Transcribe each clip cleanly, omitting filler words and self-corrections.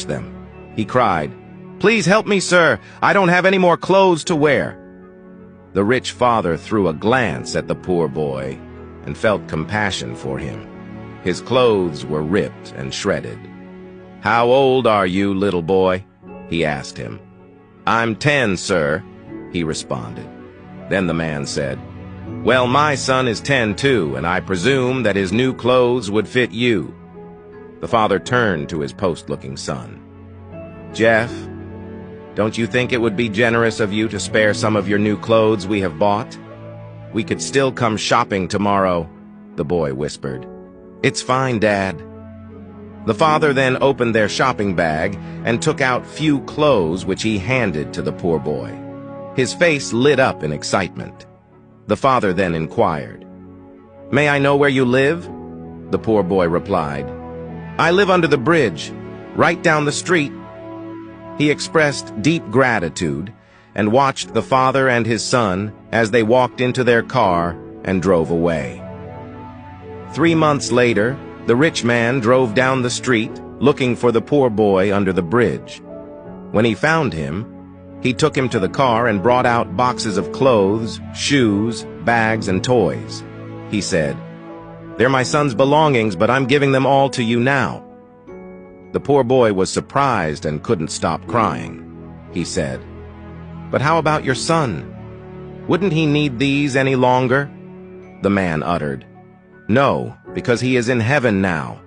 them. He cried, "Please help me, sir. I don't have any more clothes to wear." The rich father threw a glance at the poor boy and felt compassion for him. His clothes were ripped and shredded. "How old are you, little boy?" he asked him. "I'm 10, sir," he responded. Then the man said, "Well, my son is 10 too, and I presume that his new clothes would fit you." The father turned to his post-looking son. "Jeff, don't you think it would be generous of you to spare some of your new clothes we have bought? We could still come shopping tomorrow," the boy whispered. "It's fine, Dad." The father then opened their shopping bag and took out few clothes which he handed to the poor boy. His face lit up in excitement. The father then inquired, "May I know where you live?" The poor boy replied, "I live under the bridge, right down the street." He expressed deep gratitude and watched the father and his son as they walked into their car and drove away. 3 months later, the rich man drove down the street looking for the poor boy under the bridge. When he found him, he took him to the car and brought out boxes of clothes, shoes, bags, and toys. He said, "They're my son's belongings, but I'm giving them all to you now." The poor boy was surprised and couldn't stop crying. He said, "But how about your son? Wouldn't he need these any longer?" The man uttered, "No, because he is in heaven now.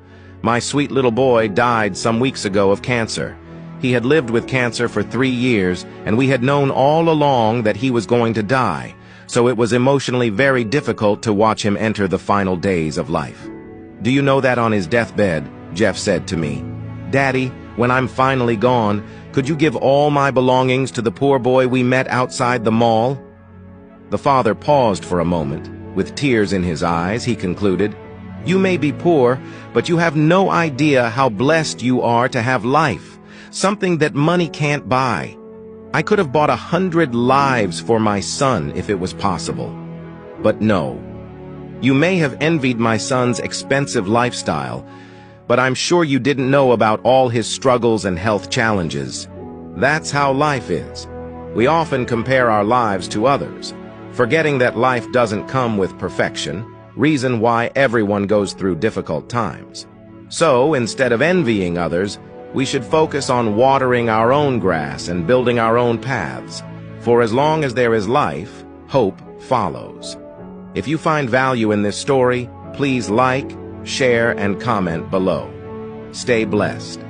My sweet little boy died some weeks ago of cancer. He had lived with cancer for 3 years, and we had known all along that he was going to die, so it was emotionally very difficult to watch him enter the final days of life. Do you know that on his deathbed, Jeff said to me, 'Daddy, when I'm finally gone, could you give all my belongings to the poor boy we met outside the mall?'" The father paused for a moment. With tears in his eyes, he concluded, "You may be poor, but you have no idea how blessed you are to have life, something that money can't buy. I could have bought 100 lives for my son if it was possible. But no. You may have envied my son's expensive lifestyle, but I'm sure you didn't know about all his struggles and health challenges. That's how life is. We often compare our lives to others, forgetting that life doesn't come with perfection, reason why everyone goes through difficult times. So, instead of envying others, we should focus on watering our own grass and building our own paths. For as long as there is life, hope follows." If you find value in this story, please like, share, and comment below. Stay blessed.